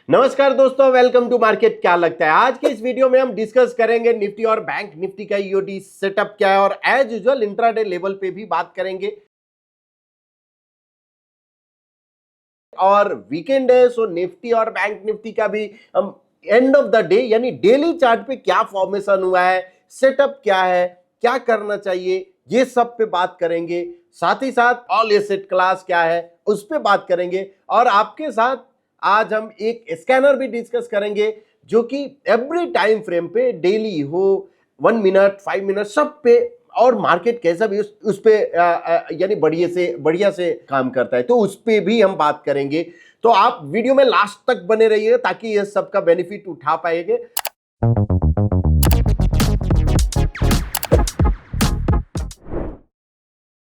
नमस्कार दोस्तों, welcome to market. क्या लगता है आज के इस वीडियो में हम डिस्कस करेंगे निफ्टी और बैंक निफ्टी का ईओडी सेटअप क्या है और एज यूजुअल इंट्राडे लेवल पे भी बात करेंगे। और वीकेंड है सो निफ्टी और बैंक निफ्टी का भी हम एंड ऑफ द डे यानी डेली चार्ट पे क्या फॉर्मेशन हुआ है, सेटअप क्या है, क्या करना चाहिए, ये सब पे बात करेंगे। साथ ही साथ ऑल एसेट क्लास क्या है उस पे बात करेंगे और आपके साथ आज हम एक स्कैनर भी डिस्कस करेंगे जो कि एवरी टाइम फ्रेम पे डेली हो 1 मिनट 5 मिनट सब पे और मार्केट कैसा भी उस पे यानी बढ़िया से काम करता है, तो उस पे भी हम बात करेंगे। तो आप वीडियो में लास्ट तक बने रहिए ताकि ये सबका बेनिफिट उठा पाएंगे।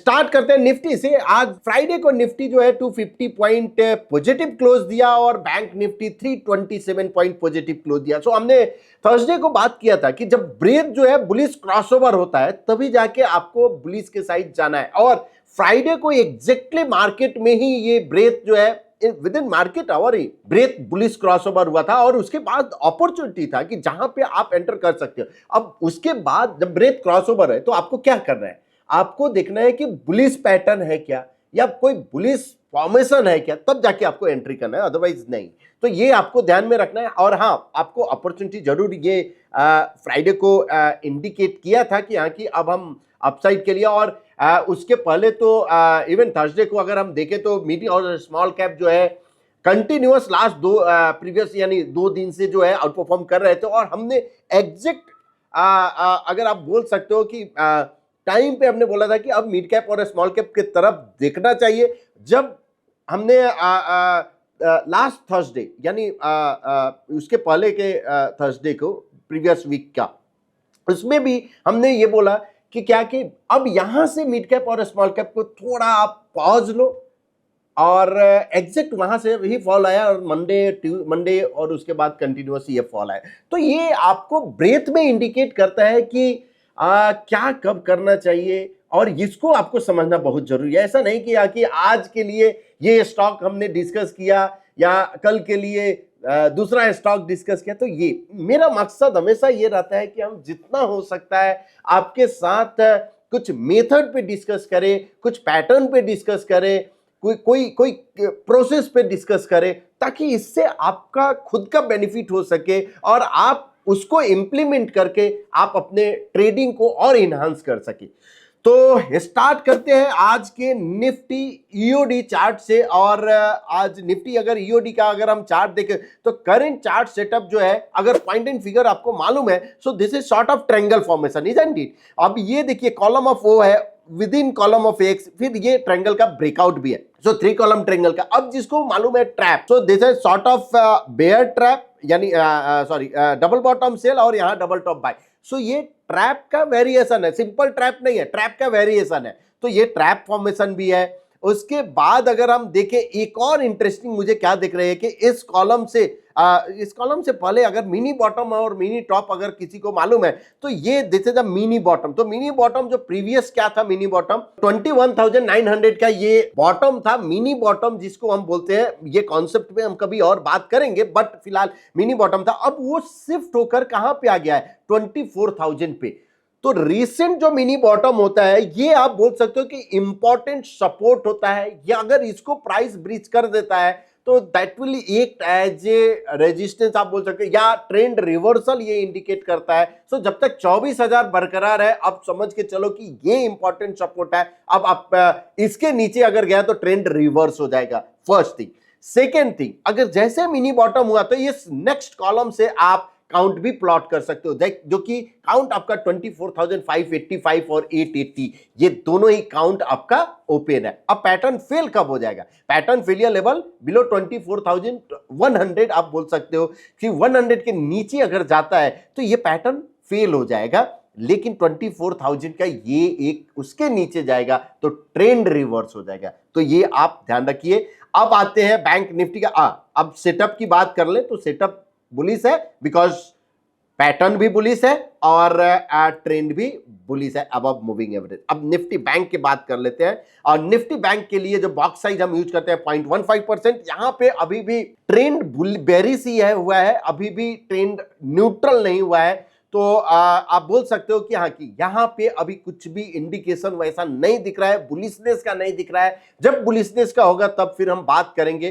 स्टार्ट करते हैं निफ्टी से। आज फ्राइडे को निफ्टी जो है 250 पॉइंट पॉजिटिव क्लोज दिया और bank Nifty 327 point positive close दिया। सो हमने थर्सडे को बात किया था कि जब ब्रेथ जो है बुलिश क्रॉसओवर होता है तभी जाके आपको बुलिश के साइड जाना है और फ्राइडे को एग्जैक्टली मार्केट में ही ये ब्रेथ जो है विद इन मार्केट आवर ही ब्रेथ बुलिश क्रॉसओवर हुआ था और उसके बाद अपॉर्चुनिटी था कि जहां पे आप एंटर कर सकते हो। अब उसके बाद जब ब्रेथ क्रॉसओवर है तो आपको क्या करना है, आपको देखना है कि बुलिश पैटर्न है क्या या कोई बुलिश फॉर्मेशन है क्या, तब जाके आपको एंट्री करना है, अदरवाइज नहीं। तो ये आपको ध्यान में रखना है। और हाँ, आपको अपॉर्चुनिटी जरूर ये फ्राइडे को इंडिकेट किया था कि हाँ कि अब हम अपसाइड के लिए और उसके पहले तो इवन थर्सडे को अगर हम देखें तो मीडियम और स्मॉल कैप जो है कंटिन्यूअस लास्ट प्रीवियस यानी 2 दिन से जो है आउट परफॉर्म कर रहे थे और हमने एग्जैक्ट अगर आप बोल सकते हो कि टाइम पे हमने बोला था कि अब मिड कैप और स्मॉल कैप की तरफ देखना चाहिए। जब हमने लास्ट थर्सडे यानी उसके पहले के थर्सडे को प्रीवियस वीक का, उसमें भी हमने ये बोला कि क्या कि अब यहां से मिड कैप और स्मॉल कैप को थोड़ा आप पॉज लो और एग्जैक्ट वहां से ही फॉल आया और मंडे और उसके बाद कंटिन्यूअस ये फॉल आया। तो ये आपको ब्रेथ में इंडिकेट करता है कि क्या कब करना चाहिए और इसको आपको समझना बहुत जरूरी है। ऐसा नहीं कि आज के लिए ये स्टॉक हमने डिस्कस किया या कल के लिए दूसरा स्टॉक डिस्कस किया। तो ये मेरा मकसद हमेशा ये रहता है कि हम जितना हो सकता है आपके साथ कुछ मेथड पे डिस्कस करें, कुछ पैटर्न पे डिस्कस करें, कोई प्रोसेस पे डिस्कस करें ताकि इससे आपका खुद का बेनिफिट हो सके और आप उसको इंप्लीमेंट करके आप अपने ट्रेडिंग को और इनहांस कर सके। तो स्टार्ट करते हैं आज के निफ्टी ईओडी चार्ट से। और आज निफ्टी अगर ईओडी का अगर हम चार्ट देखें तो करंट चार्ट सेटअप जो है, अगर पॉइंट एंड फिगर आपको मालूम है, सो this is sort of triangle formation, isn't it. अब ये देखिए कॉलम ऑफ ओ है with in column of x, फिर ये ट्रायंगल का ब्रेकआउट भी है, सो 3 कॉलम ट्रायंगल का। अब जिसको मालूम है trap, so this is sort of bear trap यानी सॉरी डबल बॉटम सेल और यहां डबल टॉप बाय। सो ये ट्रैप का वेरिएशन है, सिंपल ट्रैप नहीं है, ट्रैप का वेरिएशन है। तो ये ट्रैप फॉर्मेशन भी है। उसके बाद अगर हम देखें एक और इंटरेस्टिंग मुझे क्या दिख रहे हैं कि इस कॉलम से पहले अगर मिनी बॉटम और मिनी टॉप अगर किसी को मालूम है तो ये this is a mini bottom. तो मिनी बॉटम जो प्रीवियस क्या था, मिनी बॉटम 21,900 का ये बॉटम था, मिनी बॉटम जिसको हम बोलते हैं। ये कॉन्सेप्ट पे हम कभी और बात करेंगे बट फिलहाल मिनी बॉटम था। अब वो शिफ्ट होकर कहां पे आ गया है, 24,000 पे। तो रिसेंट जो मिनी बॉटम होता है ये आप बोल सकते हो कि इंपॉर्टेंट सपोर्ट होता है, या अगर इसको प्राइस ब्रीच कर देता है तो that will act as a resistance आप बोल सकते हो, या ट्रेंड रिवर्सल ये इंडिकेट करता है। सो जब तक 24,000 बरकरार है अब समझ के चलो कि ये इंपॉर्टेंट सपोर्ट है। अब आप इसके नीचे अगर गया तो ट्रेंड रिवर्स हो जाएगा, फर्स्ट थिंग। सेकेंड थिंग, अगर जैसे मिनी बॉटम हुआ तो इस नेक्स्ट कॉलम से आप काउंट भी प्लॉट कर सकते हो, जो कि काउंट आपका 24,585 और 880, ये दोनों ही काउंट आपका ओपन है। अब पैटर्न फेल कब हो जाएगा, पैटर्न फेलियर लेवल बिलो 24,100 आप बोल सकते हो कि 100 के नीचे अगर जाता है तो ये पैटर्न फेल हो जाएगा। लेकिन 24,000 का ये एक उसके नीचे जाएगा तो ट्रेंड रिवर्स हो जाएगा। तो ये आप ध्यान रखिए। अब आते हैं बैंक निफ्टी का। अब सेटअप की बात कर ले तो सेटअप बुलिश है बिकॉज पैटर्न भी बुलिश है और ट्रेंड भी बुलिश है अबव मूविंग एवरेज। अब निफ्टी बैंक की बात कर लेते हैं, और निफ्टी बैंक के लिए जो बॉक्स साइज हम यूज करते हैं 0.15%, यहां पे अभी भी ट्रेंड बेरिश ही है हुआ है, अभी भी ट्रेंड न्यूट्रल नहीं हुआ है। तो आप बोल सकते हो कि हाँ, कि यहां पे अभी कुछ भी इंडिकेशन वैसा नहीं दिख रहा है, बुलिशनेस का नहीं दिख रहा है। जब बुलिशनेस का होगा तब फिर हम बात करेंगे,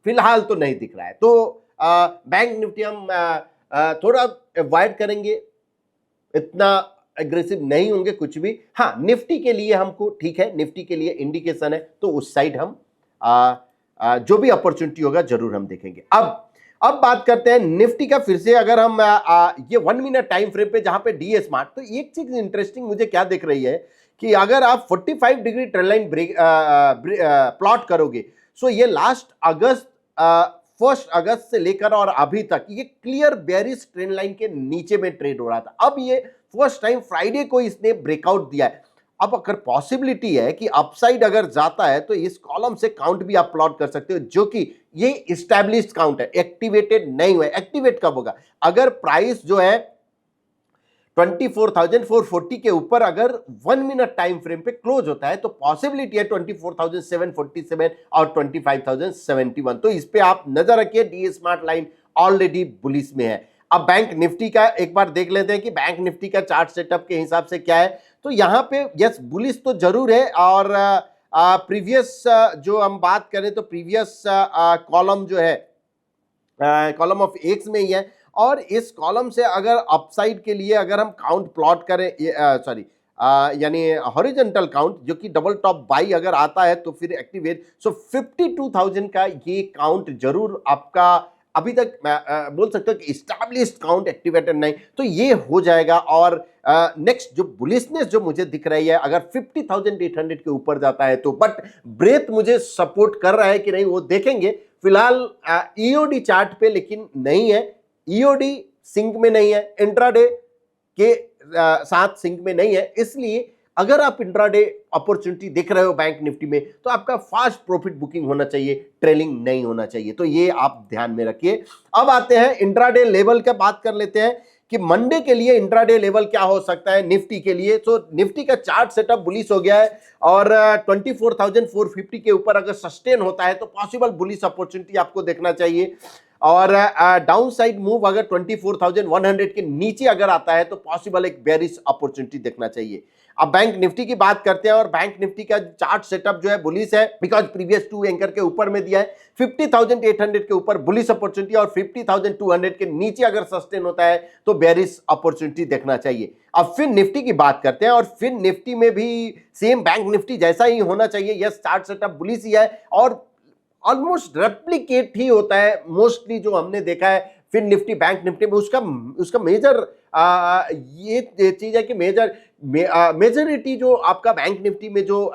फिलहाल तो नहीं दिख रहा है। तो बैंक निफ्टी हम थोड़ा अवॉइड करेंगे, इतना एग्रेसिव नहीं होंगे कुछ भी। हाँ, निफ्टी के लिए हमको ठीक है, निफ्टी के लिए इंडिकेशन है तो उस साइड हम जो भी अपॉर्चुनिटी होगा जरूर हम देखेंगे। अब बात करते हैं निफ्टी का फिर से। अगर हम ये 1 मिनट टाइम फ्रेम पे जहां पे डी स्मार्ट, तो एक चीज इंटरेस्टिंग मुझे क्या दिख रही है कि अगर आप 45 degree trend line break plot करोगे, सो ये लास्ट अगस्त 1 अगस्त से लेकर और अभी तक ये क्लियर बेरिश ट्रेंड लाइन के नीचे में ट्रेड हो रहा था। अब ये फर्स्ट टाइम फ्राइडे को इसने ब्रेकआउट दिया है। अब अगर पॉसिबिलिटी है कि अपसाइड अगर जाता है तो इस कॉलम से काउंट भी आप प्लॉट कर सकते हो, जो कि ये इस्टेब्लिश्ड काउंट है, एक्टिवेटेड नहीं हुआ है। एक्टिवेट कब होगा? अगर प्राइस जो है 24,440 के ऊपर अगर 1 मिनट टाइम फ्रेम पे क्लोज होता है तो पॉसिबिलिटी है 24,747 और 25,071। तो इस पे आप नजर रखिए, D smart line already bullish में है। अब बैंक निफ्टी का एक बार देख लेते हैं कि बैंक निफ्टी का चार्ट सेटअप के हिसाब से क्या है। तो यहां पे यस, बुलिश तो जरूर है, और प्रीवियस जो हम बात करें तो प्रीवियस कॉलम जो है कॉलम ऑफ एक्स में ही है, और इस कॉलम से अगर अपसाइड के लिए अगर हम काउंट प्लॉट करें, सॉरी यानी हॉरिजॉन्टल काउंट जो कि डबल टॉप बाई अगर आता है तो फिर एक्टिवेट, सो 52,000 का ये काउंट जरूर आपका अभी तक बोल सकते हो कि इस्टेब्लिश्ड काउंट, एक्टिवेटेड नहीं, तो ये हो जाएगा। और नेक्स्ट जो बुलिशनेस जो मुझे दिख रही है, अगर 50,800 के ऊपर जाता है तो, बट ब्रेथ मुझे सपोर्ट कर रहा है कि नहीं वो देखेंगे। फिलहाल ईओडी चार्ट पे लेकिन नहीं है, ईओडी सिंक में नहीं है, इंट्राडे के साथ सिंक में नहीं है, इसलिए अगर आप इंट्राडे अपॉर्चुनिटी देख रहे हो बैंक निफ्टी में तो आपका फास्ट प्रॉफिट बुकिंग होना चाहिए, ट्रेलिंग नहीं होना चाहिए, तो ये आप ध्यान में रखिए। अब आते हैं इंट्राडे लेवल का बात कर लेते हैं कि मंडे के लिए इंट्राडे लेवल क्या हो सकता है निफ्टी के लिए। तो निफ्टी का चार्ट सेटअप बुलिश हो गया है, और 24,450 के ऊपर अगर सस्टेन होता है तो पॉसिबल बुलिश अपॉर्चुनिटी आपको देखना चाहिए, और डाउन साइड मूव अगर 24,100 के नीचे अगर आता है तो पॉसिबल एक बेरिश अपॉर्चुनिटी देखना चाहिए। अब बैंक निफ्टी की बात करते हैं, और बैंक निफ्टी का चार्ट सेटअप जो है बुलिश है, बिकॉज प्रीवियस 2 एंकर के ऊपर में दिया है। 50,800 के ऊपर बुलिश अपॉर्चुनिटी, और 50,200 के नीचे अगर सस्टेन होता है तो बेरिश अपॉर्चुनिटी देखना चाहिए। अब फिर निफ्टी की बात करते हैं, और फिर निफ्टी में भी सेम बैंक निफ्टी जैसा ही होना चाहिए। यस, चार्ट सेटअप बुलिश ही है और ऑलमोस्ट रेप्लिकेट ही होता है मोस्टली जो हमने देखा है फिर निफ्टी बैंक निफ्टी में। उसका मेजर ये चीज है कि मेजोरिटी जो आपका बैंक निफ्टी में जो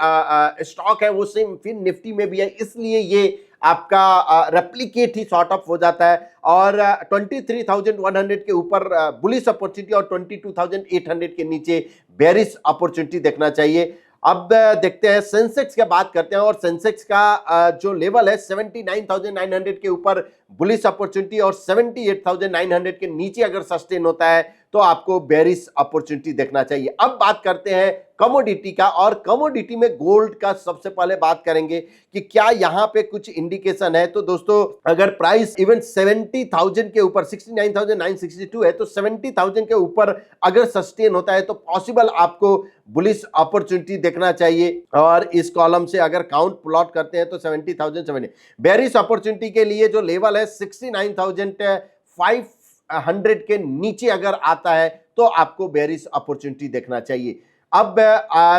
स्टॉक है वो सेम फिर निफ्टी में भी है, इसलिए ये आपका रेप्लिकेट ही सॉर्ट ऑफ हो जाता है। और 23,100 के ऊपर बुलिश अपॉर्चुनिटी और 22,800 के नीचे बेरिश अपॉर्चुनिटी देखना चाहिए। अब देखते हैं सेंसेक्स की बात करते हैं, और सेंसेक्स का जो लेवल है 79,900 के ऊपर बुलिश अपॉर्चुनिटी, और 78,900 के नीचे अगर सस्टेन होता है तो आपको बेरिश अपॉर्चुनिटी देखना चाहिए। अब बात करते हैं कमोडिटी का, और कमोडिटी में गोल्ड का सबसे पहले बात करेंगे कि क्या यहां पे कुछ इंडिकेशन है। तो दोस्तों, अगर प्राइस इवन 70,000 के ऊपर 69,962 है, तो 70,000 के ऊपर अगर सस्टेन होता है तो पॉसिबल आपको बुलिश अपॉर्चुनिटी देखना चाहिए। और इस कॉलम से अगर काउंट प्लॉट करते हैं तो 70,070। बेरिश अपॉर्चुनिटी के लिए जो लेवल है 69,500 के नीचे अगर आता है तो आपको बेरिश अपॉर्चुनिटी देखना चाहिए। अब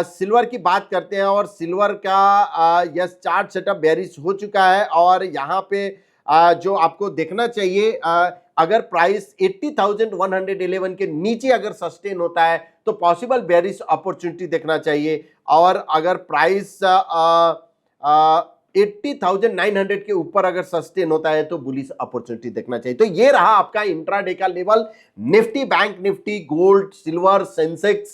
सिल्वर की बात करते हैं, और सिल्वर का यस चार्ट सेटअप बेरिश हो चुका है, और यहाँ पे जो आपको देखना चाहिए, अगर प्राइस 80,111 के नीचे अगर सस्टेन होता है तो पॉसिबल बेरिश अपॉर्चुनिटी देखना चाहिए, और अगर प्राइस 80,900 के ऊपर अगर सस्टेन होता है तो बुलिश अपॉर्चुनिटी देखना चाहिए। तो ये रहा आपका इंट्राडे का level, Nifty, bank Nifty, gold, silver, Sensex,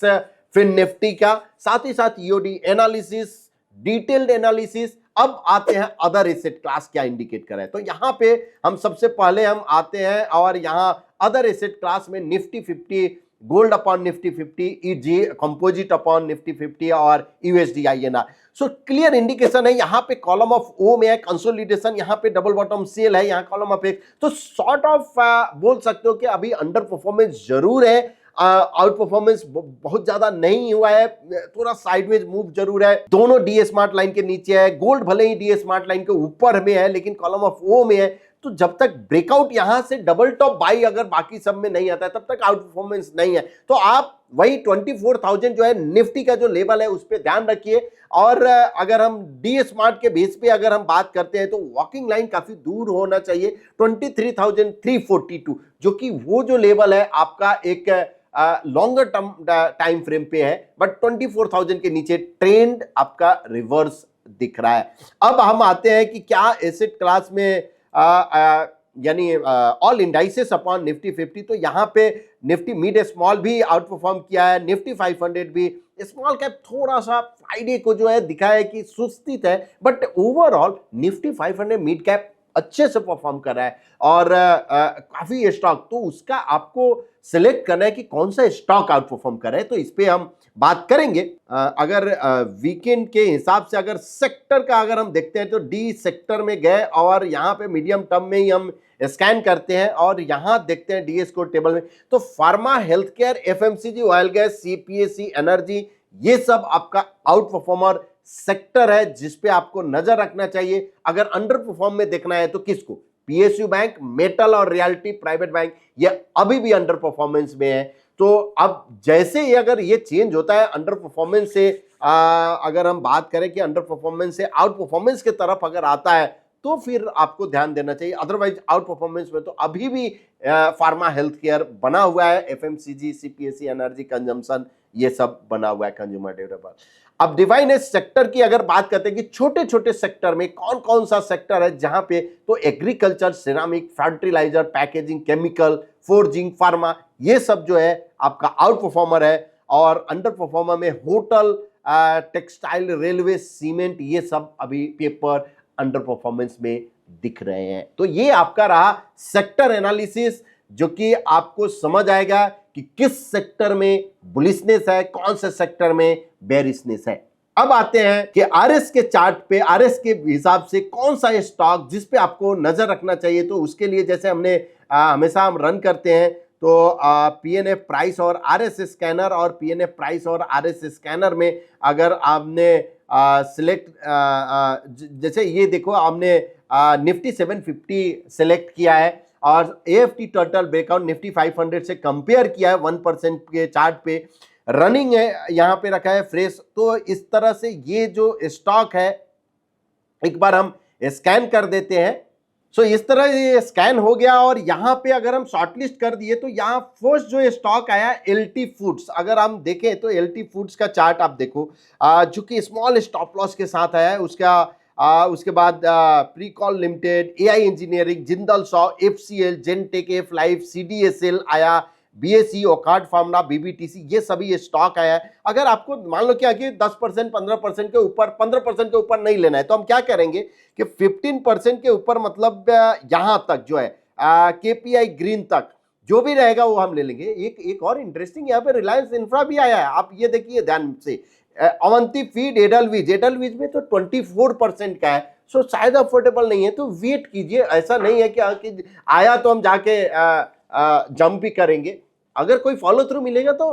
फिर निफ्टी का, साथ ही साथ ईओडी एनालिसिस, डिटेल्ड एनालिसिस। अब आते हैं अदर एसेट क्लास क्या इंडिकेट कर रहे हैं। तो यहां पे हम सबसे पहले हम आते हैं और यहां अदर एसेट क्लास में Nifty 50, gold upon Nifty 50, easy composite upon Nifty 50 और USD INR. So clear indication है। यहां पे कॉलम ऑफ ओ में है कंसोलिडेशन, यहां पे डबल बॉटम सेल है, यहां कॉलम ऑफ एक। तो सॉर्ट ऑफ बोल सकते हो कि अभी अंडर परफॉर्मेंस जरूर है, आउट परफॉर्मेंस बहुत ज्यादा नहीं हुआ है, थोड़ा साइडवेज मूव जरूर है। दोनों डी स्मार्ट लाइन के नीचे है, गोल्ड भले ही डी स्मार्ट लाइन के ऊपर में है लेकिन कॉलम ऑफ ओ में है। तो जब तक ब्रेकआउट यहां से डबल टॉप बाई अगर बाकी सब में नहीं आता है तब तक आउट परफॉर्मेंस नहीं है। तो आप वही 24,000 जो है निफ्टी का जो लेवल है उस पर ध्यान रखिए। और अगर हम डी स्मार्ट के बेस पे अगर हम बात करते हैं तो वॉकिंग लाइन काफी दूर होना चाहिए 23,342, जो कि वो जो लेवल है आपका एक लॉन्गर टर्म टाइम फ्रेम पे है, बट 24,000 के नीचे ट्रेंड आपका रिवर्स दिख रहा है। अब हम आते हैं कि क्या एसेट क्लास में यानी ऑल इंडाइसेस अपॉन निफ्टी 50। तो यहां पे निफ्टी मिड स्मॉल भी आउट परफॉर्म किया है, निफ्टी 500 भी। स्मॉल कैप थोड़ा सा फ्राइडे को जो है दिखा है कि सुस्थित है, but overall Nifty 500 mid cap अच्छे से परफॉर्म कर रहा है। और काफी स्टॉक, तो उसका आपको सिलेक्ट करना है कि कौन सा स्टॉक आउट परफॉर्म कर रहा है। तो इस पे हम बात करेंगे। अगर वीकेंड के हिसाब से अगर सेक्टर का अगर हम देखते हैं तो डी सेक्टर में गए और यहाँ पे मीडियम टर्म में ही हम स्कैन करते हैं और यहाँ देखते हैं डी स्कोर टेबल में। तो pharma, health care, FMCG, oil gas, CPSE, energy, ये सब आपका आउट परफॉर्मर सेक्टर है जिसपे आपको नजर रखना चाहिए। अगर अंडर परफॉर्म में देखना है तो किसको? पीएसयू बैंक, मेटल और रियल्टी प्राइवेट बैंक, ये अभी भी अंडर परफॉर्मेंस में है। तो अब जैसे ही अगर ये चेंज होता है अंडर परफॉर्मेंस से, अगर हम बात करें कि अंडर परफॉर्मेंस से आउट परफॉर्मेंस की तरफ अगर आता है तो फिर आपको ध्यान देना चाहिए। अदरवाइज आउट परफॉर्मेंस में तो अभी भी फार्मा, हेल्थ केयर बना हुआ है, एफएमसीजी, सीपीएसई, एनर्जी, कंजम्पशन, ये सब बना हुआ है, कंज्यूमर ड्यूरेबल। अब डिवाइन एज सेक्टर की अगर बात करते हैं कि छोटे छोटे सेक्टर में कौन कौन सा सेक्टर है जहां पे, तो agriculture, ceramic, fertiliser, packaging, chemical, forging, pharma, ये सब जो है आपका आउट परफॉर्मर है। और अंडर परफॉर्मर में होटल, टेक्सटाइल, रेलवे, सीमेंट, ये सब अभी पेपर अंडर परफॉर्मेंस में दिख रहे हैं। तो ये आपका रहा सेक्टर एनालिसिस, जो कि आपको समझ आएगा कि किस सेक्टर में बुलिशनेस है, कौन से सेक्टर में बेरिशनेस है। अब आते हैं कि आरएस के चार्ट पे, आरएस के हिसाब से कौन सा स्टॉक जिस पे आपको नजर रखना चाहिए। तो उसके लिए जैसे हमने हमेशा हम रन करते हैं तो पीएनएफ प्राइस और आरएस स्कैनर, और पीएनएफ प्राइस और आरएस स्कैनर में अगर आपने सिलेक्ट, जैसे ये देखो आपने निफ्टी 750 सिलेक्ट किया है और एएफटी टोटल ब्रेकआउट निफ्टी 500 से कंपेयर किया है 1% के चार्ट पे, रनिंग है, यहाँ पे रखा है फ्रेश। तो इस तरह से ये जो स्टॉक है एक बार हम स्कैन कर देते हैं। सो इस तरह ये स्कैन हो गया और यहाँ पे अगर हम शॉर्टलिस्ट कर दिए तो यहाँ फर्स्ट जो स्टॉक आया एलटी फूड्स। अगर हम देखें तो एलटी फूड्स का चार्ट आप देखो, जो कि स्मॉल स्टॉप लॉस के साथ आया है। उसके बाद Pricol Limited, AI Engineering, Jindal Saw, FCL, Gentech, F Life, CDSL आया, बीएसई, ओकार्ड फार्मा, बीबीटीसी, ये सभी स्टॉक आया है। अगर आपको मान लो क्या कि 10%, 15% के ऊपर, 15% के ऊपर नहीं लेना है तो हम क्या करेंगे कि 15% के ऊपर, मतलब यहां तक जो है केपीआई ग्रीन तक जो भी रहेगा वो हम ले लेंगे। एक और इंटरेस्टिंग यहाँ पे रिलायंस इंफ्रा भी आया है, आप ये देखिए ध्यान से। अवंती फीड, एडलवीज में तो 24% का है। सो शायद अफोर्डेबल नहीं है, तो वेट कीजिए। ऐसा नहीं है कि आया तो हम जाके जंप भी करेंगे। अगर कोई फॉलो थ्रू मिलेगा तो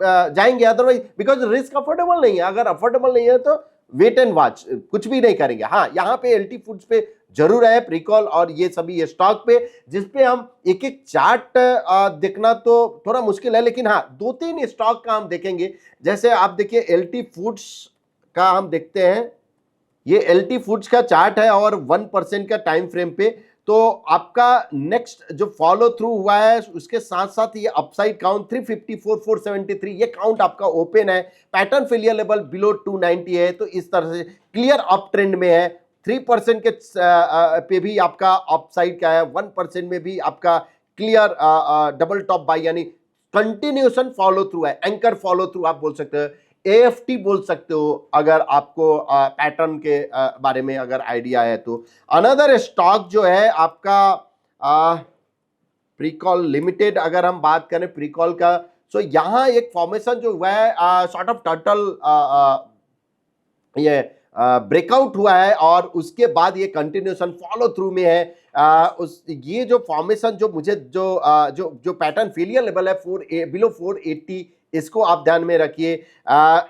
जाएंगे, अदरवाइज बिकॉज रिस्क अफोर्डेबल नहीं है। अगर अफोर्डेबल नहीं है तो वेट एंड वॉच, कुछ भी नहीं करेंगे। हाँ, यहाँ पे एलटी फूड्स पे जरूर है, प्रीकॉल और ये सभी स्टॉक पे, जिसपे हम एक एक चार्ट देखना तो थोड़ा मुश्किल है, लेकिन हाँ 2-3 स्टॉक का हम देखेंगे। जैसे आप देखिए एलटी फूड्स का हम देखते हैं, ये एलटी फूड्स का चार्ट है और 1% का टाइम फ्रेम पे। तो आपका नेक्स्ट जो फॉलो थ्रू हुआ है उसके साथ साथ ये अपसाइड काउंट 354, 473, ये काउंट आपका ओपन है। पैटर्न फेलियर लेवल बिलो 290 है, तो इस तरह से क्लियर अप ट्रेंड में है। 3% के पे भी आपका अपसाइड का है, 1% में भी आपका क्लियर डबल टॉप बाय, यानी कंटिन्यूएशन फॉलो थ्रू है, एंकर फॉलो थ्रू आप बोल सकते हैं। AFT बोल सकते हो अगर आपको पैटर्न के बारे में अगर आइडिया है तो। अनदर स्टॉक जो है आपका प्रीकॉल लिमिटेड, अगर हम बात करें प्रीकॉल का, सो यहाँ एक फॉर्मेशन जो हुआ है सॉर्ट ऑफ टर्टल, ये ब्रेकआउट हुआ है और उसके बाद ये कंटिन्यूशन फॉलो थ्रू में है। उस ये जो फॉर्मेशन जो मुझे जो पैटर्न फेलियर लेवल है बिलो 480, इसको आप ध्यान में रखिए।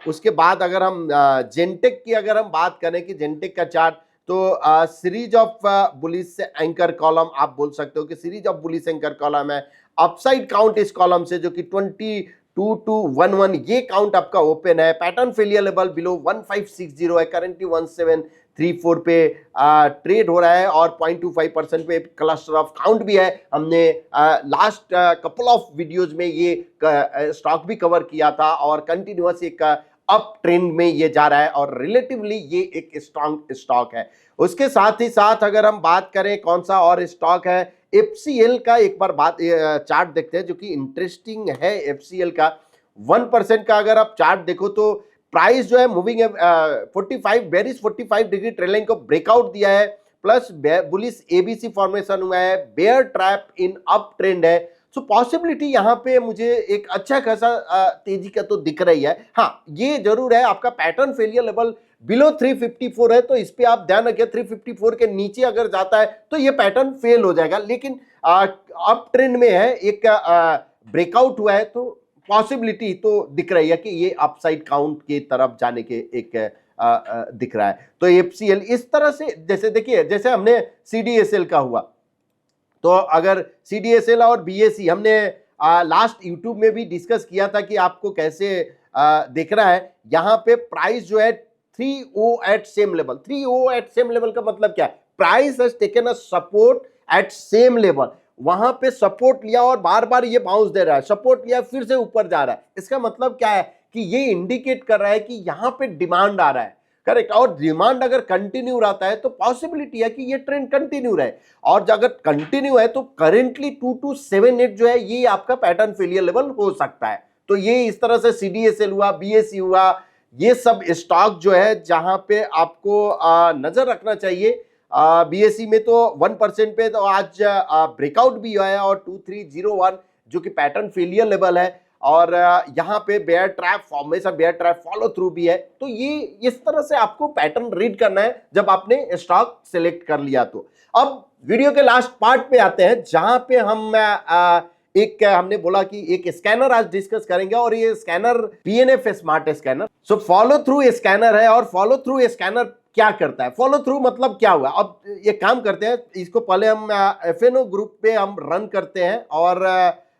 उसके बाद अगर हम जेनटेक की अगर हम बात करें कि जेनटेक का चार्ट, तो series of bullish anchor column आप बोल सकते हो कि series of bullish anchor column है। अपसाइड काउंट इस कॉलम से जो कि 2211 ये काउंट आपका ओपन है। पैटर्न फेलियर लेवल बिलो 1560 है, करेंटली 1734 पे ट्रेड हो रहा है और 0.25% पे क्लस्टर ऑफ काउंट भी है। हमने लास्ट कपल ऑफ वीडियोज में ये स्टॉक भी कवर किया था और कंटिन्यूअस एक अप ट्रेंड में ये जा रहा है और रिलेटिवली ये एक स्ट्रॉन्ग स्टॉक है। उसके साथ ही साथ अगर हम बात करें कौन सा और स्टॉक है, FCL का एक बार बात चार्ट देखते हैं जो कि इंटरेस्टिंग है। FCL का 1% का अगर आप चार्ट देखो तो प्राइस जो है मूविंग 45 बेरिश 45 डिग्री ट्रेलिंग को ब्रेकआउट दिया है, प्लस बुलिश ABC फॉर्मेशन हुआ है, bear trap in uptrend है। सो पॉसिबिलिटी यहाँ पे मुझे एक अच्छा खासा तेजी का तो दिख रही है। हाँ, ये जरूर है आपका पैटर्न फेलियर लेवल बिलो 354 है, तो इस पे आप ध्यान रखिए 354 के नीचे अगर जाता है तो ये पैटर्न फेल हो जाएगा। लेकिन अप ट्रेंड में है, एक ब्रेकआउट हुआ है तो पॉसिबिलिटी तो दिख रही है कि ये अपसाइड काउंट की तरफ जाने के एक दिख रहा है। तो FCL इस तरह से, जैसे देखिए जैसे हमने CDSL का हुआ, तो अगर CDSL और BSE हमने लास्ट यूट्यूब में भी डिस्कस किया था कि आपको कैसे दिख रहा है। यहाँ पे प्राइस जो है 3O at same level. 3O at same level का मतलब क्या है? Price has taken a support at same level. वहां पे सपोर्ट लिया और बार बार ये बाउंस दे रहा है, सपोर्ट लिया फिर से ऊपर जा रहा है। इसका मतलब क्या है कि ये इंडिकेट कर रहा है कि यहाँ पे डिमांड आ रहा है, करेक्ट। और डिमांड अगर कंटिन्यू रहता है तो पॉसिबिलिटी है कि ये ट्रेंड कंटिन्यू रहे, और अगर कंटिन्यू है तो करेंटली 2278 जो है ये आपका पैटर्न फेलियर लेवल हो सकता है। तो ये इस तरह से CDSL हुआ, BSE हुआ, ये सब स्टॉक जो है जहां पे आपको नजर रखना चाहिए। BSE में तो 1% पे तो आज ब्रेकआउट भी हुआ है और 2301 जो कि पैटर्न फेलियर लेवल है, और यहाँ पे bear trap formation, bear trap follow through भी है। तो ये इस तरह से आपको पैटर्न रीड करना है जब आपने स्टॉक सिलेक्ट कर लिया। तो अब वीडियो के लास्ट पार्ट पे आते हैं जहां पे हम हमने बोला कि एक स्कैनर आज डिस्कस करेंगे, और ये scanner PNF smart scanner. So follow through scanner है, और फॉलो थ्रू स्कैनर क्या करता है? फॉलो थ्रू मतलब क्या हुआ? अब ये काम करते हैं, इसको पहले हम FNO ग्रुप पे हम रन करते हैं और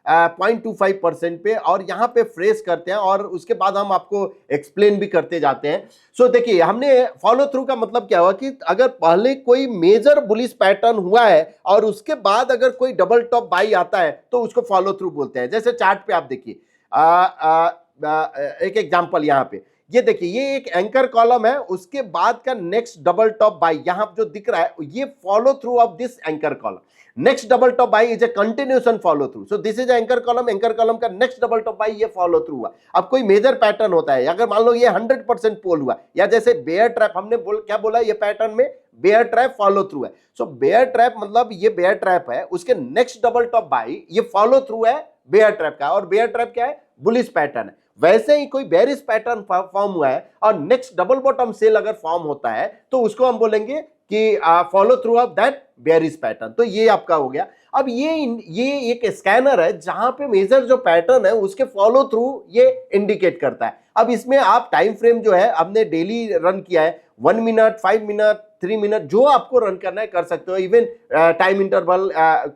0.25% पे, और यहाँ पे फ्रेश करते हैं, और उसके बाद हम आपको एक्सप्लेन भी करते जाते हैं। सो देखिए, हमने फॉलो थ्रू का मतलब क्या हुआ कि अगर पहले कोई मेजर बुलिश पैटर्न हुआ है और उसके बाद अगर कोई डबल टॉप बाई आता है तो उसको फॉलो थ्रू बोलते हैं। जैसे चार्ट पे आप देखिए, एक एग्जांपल यहाँ पे ये देखिए, ये एक एंकर कॉलम है, उसके बाद का नेक्स्ट डबल टॉप बाई यहां जो दिख रहा है ये follow through of this anchor column. Next double top by is a continuation follow through. So this is anchor column, anchor column का नेक्स्ट डबल टॉप बाई ये फॉलो थ्रू हुआ। अब कोई मेजर पैटर्न होता है, अगर मान लो ये 100% पोल हुआ, या जैसे बेयर ट्रैप, हमने क्या बोला, ये पैटर्न में बेयर ट्रैप फॉलो थ्रू है। सो बेयर ट्रैप मतलब ये बेयर ट्रैप है, उसके नेक्स्ट डबल टॉप बाई ये फॉलो थ्रू है बेयर ट्रैप का, और बेयर ट्रैप क्या है? बुलिश पैटर्न है। वैसे ही कोई बेरिश पैटर्न फॉर्म हुआ है और नेक्स्ट डबल बॉटम सेल अगर फॉर्म होता है तो उसको हम बोलेंगे कि follow through of that bearish pattern. तो ये आपका हो गया। अब ये एक स्कैनर है जहां पे मेजर जो पैटर्न है उसके फॉलो थ्रू ये इंडिकेट करता है। अब इसमें आप टाइम फ्रेम जो है हमने डेली रन किया है, 1 मिनट, 5 मिनट, 3 मिनट, जो आपको रन करना है कर सकते हो। इवन टाइम इंटरवल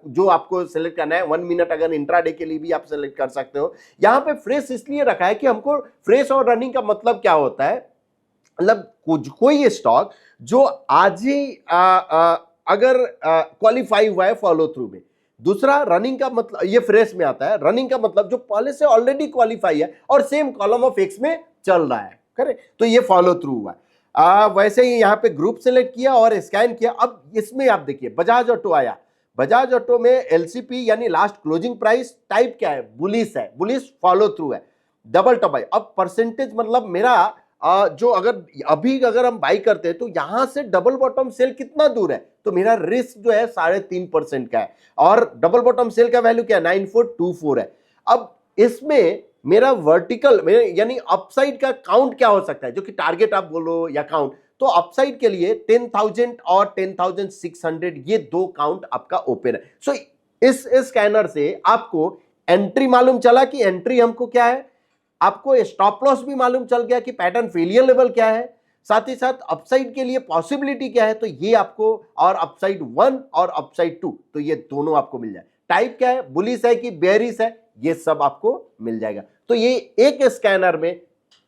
जो आपको सेलेक्ट करना है, 1 मिनट अगर इंट्राडे के लिए भी आप सेलेक्ट कर सकते हो। यहाँ पे फ्रेश इसलिए रखा है कि हमको फ्रेश और रनिंग का मतलब क्या होता है, मतलब कोई स्टॉक जो आज ही अगर क्वालिफाई हुआ है फॉलो थ्रू में। दूसरा, रनिंग का मतलब ये फ्रेश में आता है। रनिंग का मतलब जो पहले से ऑलरेडी क्वालिफाई है और सेम कॉलम ऑफ एक्स में चल रहा है, करेक्ट, तो ये फॉलो थ्रू हुआ है। वैसे ही यहाँ पे ग्रुप सेलेक्ट किया और स्कैन किया। अब इसमें आप देखिए बजाज ऑटो आया। बजाज ऑटो में LCP यानी लास्ट क्लोजिंग प्राइस टाइप क्या है? बुलिश है, बुलिश फॉलो थ्रू है। Double top by. अब परसेंटेज मतलब मेरा जो अगर हम बाई करते हैं तो यहां से डबल बॉटम सेल कितना दूर है, तो मेरा रिस्क जो है 3.5% का है और डबल बॉटम सेल का वैल्यू क्या है 9424 है। अब इसमें मेरा वर्टिकल यानी अपसाइड का काउंट क्या हो सकता है, जो कि टारगेट आप बोलो या काउंट, तो अपसाइड के लिए 10,000 और 10,600 ये दो काउंट आपका ओपन है। सो इस स्कैनर से आपको एंट्री मालूम चला कि एंट्री हमको क्या है, आपको स्टॉप लॉस भी मालूम चल गया कि पैटर्न फेलियर लेवल क्या है, साथ ही साथ अपसाइड के लिए पॉसिबिलिटी क्या है, तो ये आपको, और अपसाइड 1 और अपसाइड 2 तो ये दोनों आपको मिल जाए। टाइप क्या है, बुलिश है कि बेयरिश है, ये सब आपको मिल जाएगा। तो ये एक स्कैनर में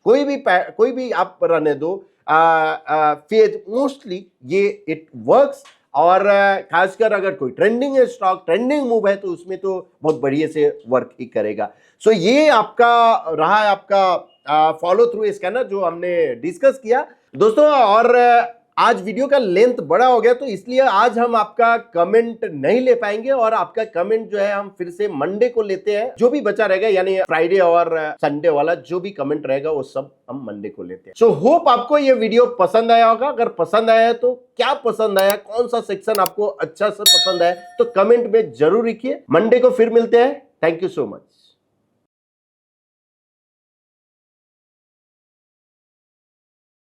कोई भी आप रहने दो फेज, मोस्टली ये इट वर्क्स। और खासकर अगर कोई ट्रेंडिंग है स्टॉक, ट्रेंडिंग मूव है, तो उसमें तो बहुत बढ़िया से वर्क ही करेगा। सो ये आपका रहा है आपका फॉलो थ्रू स्कैनर जो हमने डिस्कस किया दोस्तों। और आज वीडियो का लेंथ बड़ा हो गया, तो इसलिए आज हम आपका कमेंट नहीं ले पाएंगे, और आपका कमेंट जो है हम फिर से मंडे को लेते हैं। जो भी बचा रहेगा यानी फ्राइडे और संडे वाला जो भी कमेंट रहेगा वो सब हम मंडे को लेते हैं। सो होप आपको ये वीडियो पसंद आया होगा। अगर पसंद आया है तो क्या पसंद आया, कौन सा सेक्शन आपको अच्छा से पसंद आया, तो कमेंट में जरूर लिखिए। मंडे को फिर मिलते हैं। Thank you so much.